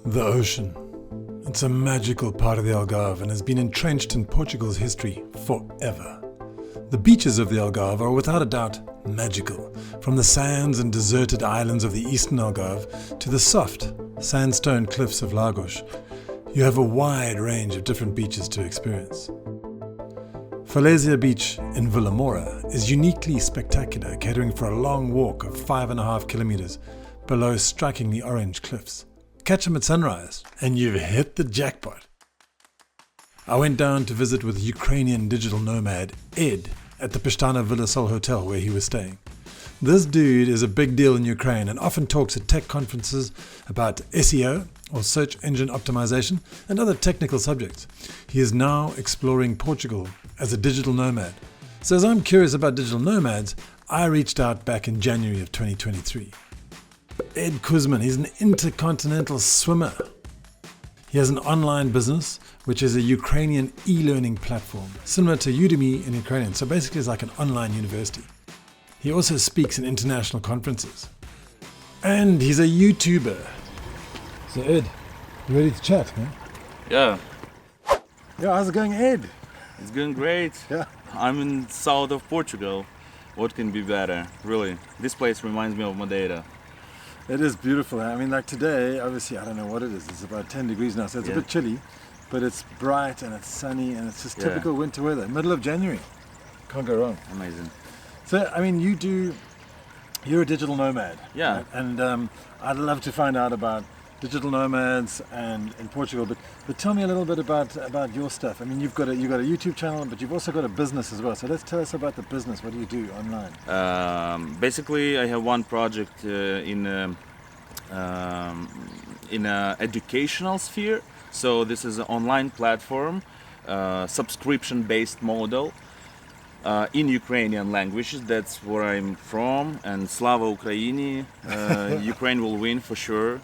The ocean. It's a magical part of the Algarve and has been entrenched in Portugal's history forever. The beaches of the Algarve are without a doubt magical, from the sands and deserted islands of the eastern Algarve to the soft sandstone cliffs of Lagos. You have a wide range of different beaches to experience. Falésia Beach in Villamora is uniquely spectacular, catering for a long walk of 5.5 kilometers below strikingly orange cliffs. Catch them at sunrise and you've hit the jackpot. I went down to visit with Ukrainian digital nomad Ed at the Pishtana Villa Sol Hotel where he was staying. This dude is a big deal in Ukraine and often talks at tech conferences about SEO or search engine optimization and other technical subjects. He is now exploring Portugal as a digital nomad. So as I'm curious about digital nomads, I reached out back in January of 2023. Ed Kuzman, he's an intercontinental swimmer. He has an online business, which is a Ukrainian e-learning platform, similar to Udemy in Ukrainian. So basically it's like an online university. He also speaks in international conferences. And he's a YouTuber. So Ed, you ready to chat, man? Yeah, Yeah, how's it going, Ed? it's going great. Yeah. I'm in south of Portugal. What can be better? Really, this place reminds me of Madeira. It is beautiful. I mean, like today, obviously, I don't know what it is. It's about 10 degrees now, so it's a Yeah. bit chilly, but it's bright and it's sunny and it's just Yeah. typical winter weather. Middle of January. Can't go wrong. Amazing. So, I mean, you're a digital nomad. Yeah. Right? And I'd love to find out about digital nomads and in Portugal, but tell me a little bit about your stuff. I mean, you've got a YouTube channel, but you've also got a business as well. So let's tell us about the business. What do you do online? Basically, I have one project in a educational sphere. So this is an online platform, subscription-based model. In Ukrainian languages, that's where I'm from, and Slava Ukraini, Ukraine will win for sure.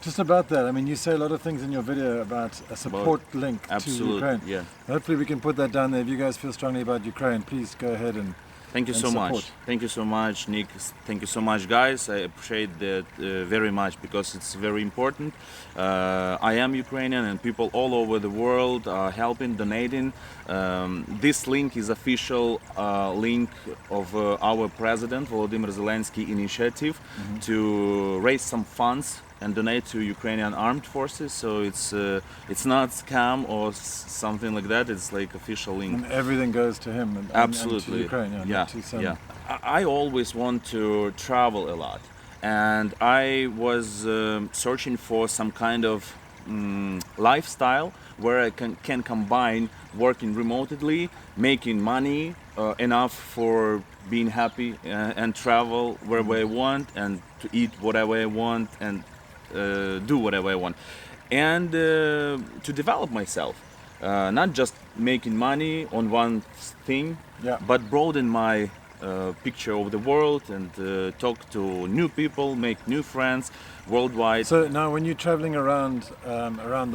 Just about that, I mean, you say a lot of things in your video about a support link to Absolutely, Ukraine. yeah. Hopefully we can put that down there. If you guys feel strongly about Ukraine, please go ahead and Thank you and so support. much. Thank you so much, Nick. Thank you so much, guys. I appreciate that very much because it's very important. I am Ukrainian and people all over the world are helping, donating. This link is official link of our president, Volodymyr Zelensky initiative to raise some funds and donate to Ukrainian armed forces. So it's not scam or something like that. It's like official link. And everything goes to him and Absolutely. to Ukraine. Yeah, not to some- yeah. I always want to travel a lot, and I was searching for some kind of lifestyle where I can combine working remotely, making money enough for being happy and travel wherever I want, and to eat whatever I want and do whatever I want, and to develop myself. Not just making money on one thing, Yeah. but broaden my picture of the world and talk to new people, make new friends worldwide. So now when you're traveling around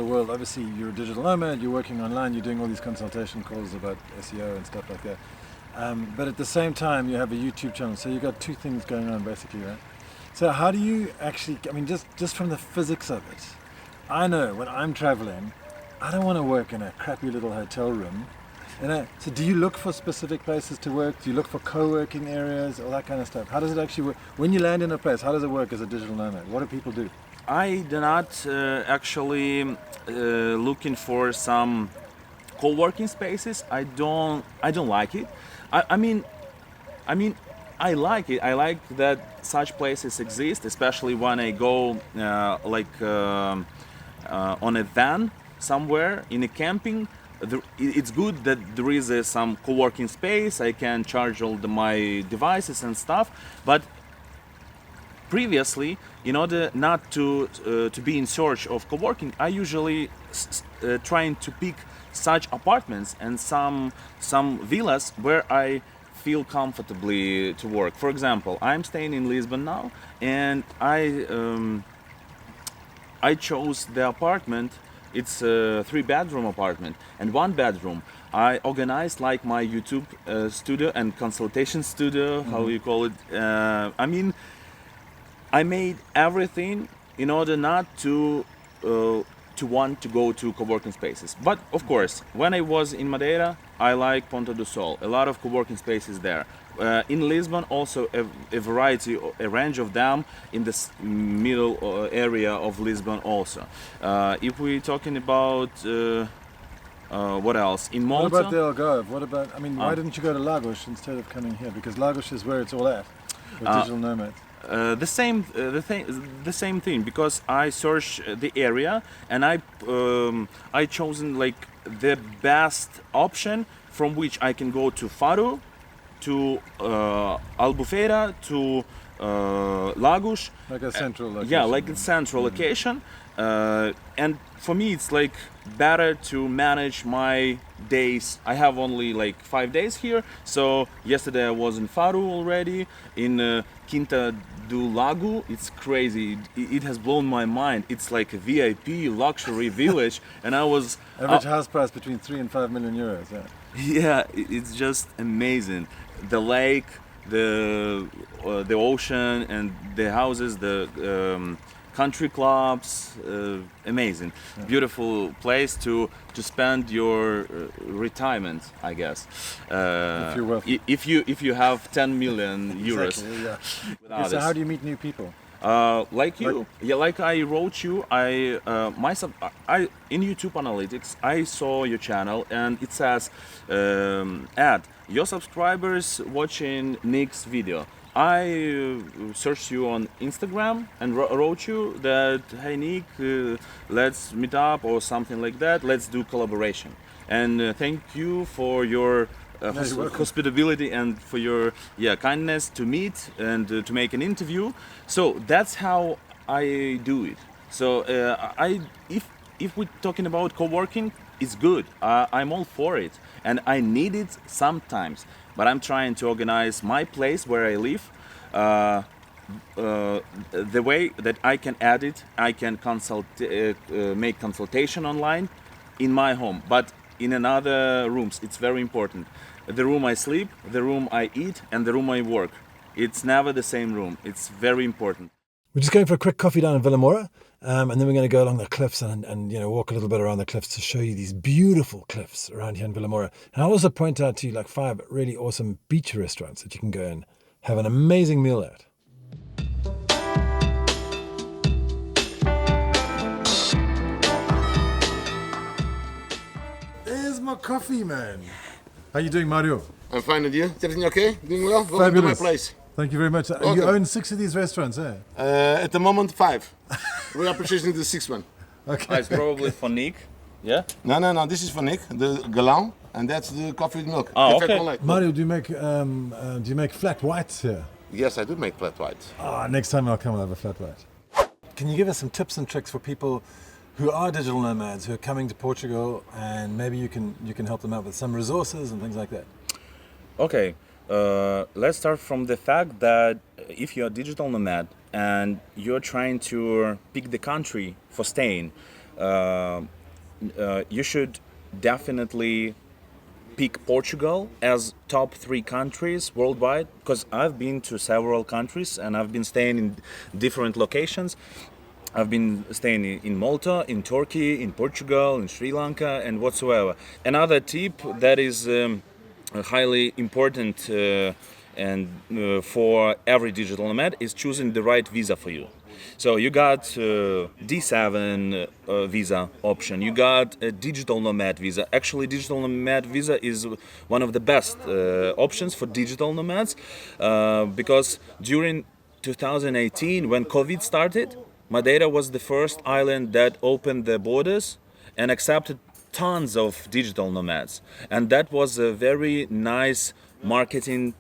the world, obviously you're a digital nomad, you're working online, you're doing all these consultation calls about SEO and stuff like that. But at the same time, you have a YouTube channel. So you've got two things going on basically, right? So how do you actually, I mean, just from the physics of it, I know when I'm traveling, I don't want to work in a crappy little hotel room. So do you look for specific places to work? Do you look for co-working areas, all that kind of stuff? How does it actually work? When you land in a place, how does it work as a digital nomad? What do people do? I do not actually looking for some co-working spaces. I don't like it. I mean, I like it. I like that such places exist, especially when I go on a van somewhere in a camping. It's good that there is some co-working space. I can charge all my devices and stuff. But previously, in order not to be in search of co-working, I usually trying to pick such apartments and some villas where I feel comfortably to work. For example, I'm staying in Lisbon now, and I chose the apartment. It's a 3-bedroom apartment, and 1 bedroom I organized like my YouTube studio and consultation studio, how you call it. I mean, I made everything in order not to want to go to co-working spaces. But of course, when I was in Madeira, I like Ponta do Sol. A lot of co-working spaces there. In Lisbon, also a variety, a range of them in this middle area of Lisbon also. If we're talking about what else? In What Malta. about the Algarve? What about, I mean, why didn't you go to Lagos instead of coming here? Because Lagos is where it's all at, with digital nomads. The same thing, because I searched the area and I chosen like the best option from which I can go to Faro, to Albufeira, to Lagos. Like a central location. Yeah, like a central location. And for me, it's like better to manage my days. I have only like 5 days here. So yesterday I was in Faro already, in Quinta do Lago. It's crazy. It has blown my mind. It's like a VIP luxury village, and I was Average house price between 3 and 5 million euros. Yeah. yeah, it's just amazing. The lake, the ocean, and the houses, the country clubs, amazing. Beautiful place to spend your retirement, I guess. If you're wealthy. If you have 10 million euros. Exactly, yeah. Without Okay, so this. how do you meet new people? Like you, yeah, like I wrote you, I in YouTube Analytics, I saw your channel and it says, ad, your subscribers watching Nick's video. I searched you on Instagram and wrote you that, hey Nick, let's meet up or something like that, let's do collaboration. And thank you for your you're welcome. hospitality and for your kindness to meet and to make an interview. So that's how I do it. So if we're talking about co-working, it's good. I'm all for it, and I need it sometimes. But I'm trying to organize my place where I live. The way that I can edit, I can make consultation online in my home, but in another rooms. It's very important. The room I sleep, the room I eat, and the room I work. It's never the same room. It's very important. We're just going for a quick coffee down in Villamora, and then we're going to go along the cliffs and walk a little bit around the cliffs to show you these beautiful cliffs around here in Villamora. And I'll also point out to you like 5 really awesome beach restaurants that you can go and have an amazing meal at. There's my coffee, man. How you doing, Mario? I'm fine with you. Is everything okay? Doing well? Welcome Fabulous. to my place. Thank you very much. You Welcome. own 6 of these restaurants, eh? At the moment, 5. We are purchasing the 6th one. Okay. It's probably for Nick. Yeah. No. This is for Nick, the galan, and that's the coffee with milk. Oh, Café okay. con leite. Mario, do you make flat whites here? Yes, I do make flat white. Next time I'll come and have a flat white. Can you give us some tips and tricks for people who are digital nomads, who are coming to Portugal, and maybe you can help them out with some resources and things like that? Okay, let's start from the fact that if you're a digital nomad and you're trying to pick the country for staying, you should definitely pick Portugal as top 3 countries worldwide, because I've been to several countries and I've been staying in different locations. I've been staying in Malta, in Turkey, in Portugal, in Sri Lanka, and whatsoever. Another tip that is highly important for every digital nomad is choosing the right visa for you. So you got D7 visa option, you got a digital nomad visa. Actually, digital nomad visa is one of the best options for digital nomads because during 2018, when COVID started, Madeira was the first island that opened the borders and accepted tons of digital nomads. And that was a very nice marketing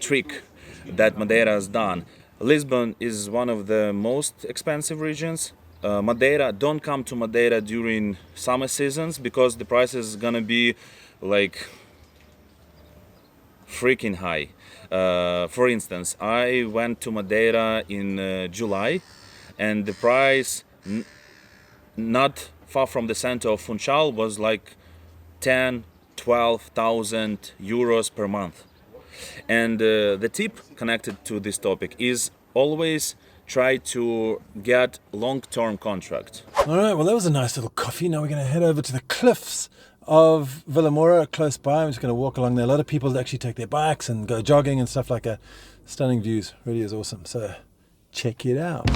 trick that Madeira has done. Lisbon is one of the most expensive regions. Madeira, don't come to Madeira during summer seasons because the price is gonna be like freaking high. For instance, I went to Madeira in July, and the price not far from the center of Funchal was like 10,000-12,000 euros per month. And the tip connected to this topic is always try to get long-term contract. All right, well, that was a nice little coffee. Now we're going to head over to the cliffs of Vilamoura close by. I'm just going to walk along there. A lot of people actually take their bikes and go jogging and stuff like that. Stunning views, really is awesome. So check it out.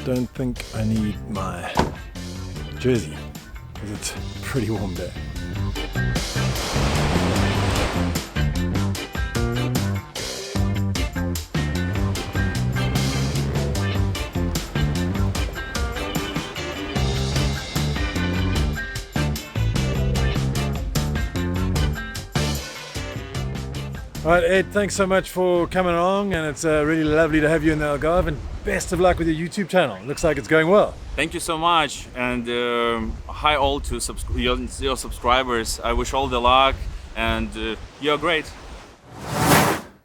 Don't think I need my jersey because it's a pretty warm day. All right, Ed, thanks so much for coming along, and it's really lovely to have you in the Algarve, and best of luck with your YouTube channel. Looks like it's going well. Thank you so much, and hi all to your subscribers. I wish all the luck, and you're great.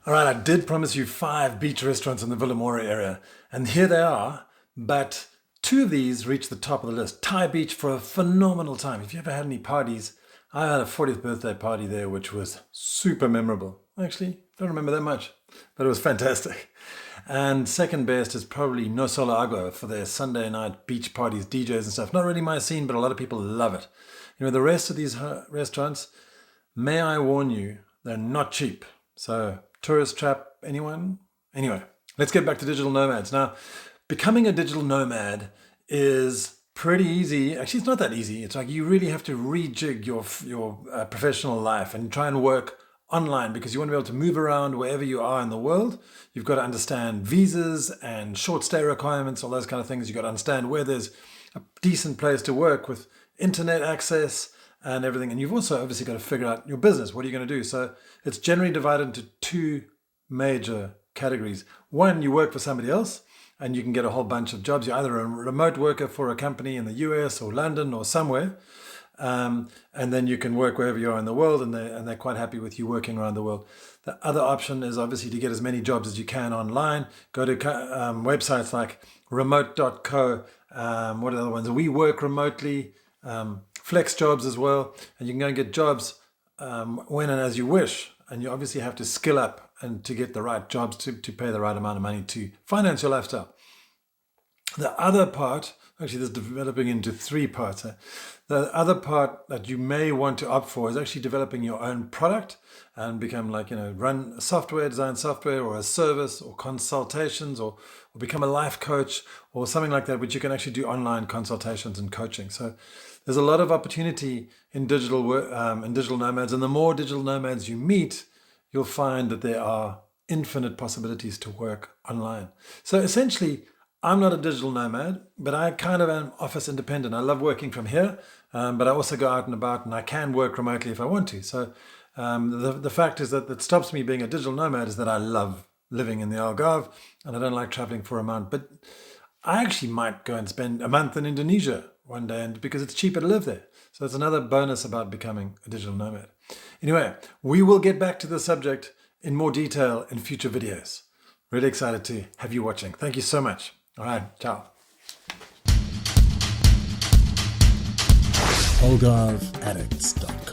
All right, I did promise you 5 beach restaurants in the Villamora area, and here they are, but 2 of these reached the top of the list. Thai Beach for a phenomenal time. If you ever had any parties, I had a 40th birthday party there, which was super memorable. Actually, don't remember that much, but it was fantastic. And second best is probably No Solo Agua for their Sunday night beach parties, DJs and stuff. Not really my scene, but a lot of people love it. You know, the rest of these restaurants, may I warn you, they're not cheap. So tourist trap, anyone? Anyway, let's get back to digital nomads. Now, becoming a digital nomad is pretty easy. Actually, it's not that easy. It's like you really have to rejig your professional life and try and work online because you want to be able to move around wherever you are in the world. You've got to understand visas and short stay requirements, all those kind of things. You've got to understand where there's a decent place to work with internet access and everything. And you've also obviously got to figure out your business. What are you going to do? So it's generally divided into 2 major categories. One, you work for somebody else and you can get a whole bunch of jobs. You're either a remote worker for a company in the US or London or somewhere. And then you can work wherever you are in the world, and they're quite happy with you working around the world. The other option is obviously to get as many jobs as you can online. Go to websites like remote.co, what are the other ones? We Work Remotely, Flex Jobs as well, and you can go and get jobs when and as you wish. And you obviously have to skill up and to get the right jobs to pay the right amount of money to finance your lifestyle. The other part, actually this is developing into 3 parts. The other part that you may want to opt for is actually developing your own product and become like, run software, design software or a service or consultations or become a life coach or something like that, which you can actually do online consultations and coaching. So there's a lot of opportunity in digital nomads, and the more digital nomads you meet, you'll find that there are infinite possibilities to work online. So essentially, I'm not a digital nomad, but I kind of am office independent. I love working from here, but I also go out and about, and I can work remotely if I want to. So the fact is that stops me being a digital nomad is that I love living in the Algarve, and I don't like traveling for a month. But I actually might go and spend a month in Indonesia one day, and because it's cheaper to live there. So it's another bonus about becoming a digital nomad. Anyway, we will get back to the subject in more detail in future videos. Really excited to have you watching. Thank you so much. All right, ciao. AlgarveAddicts.com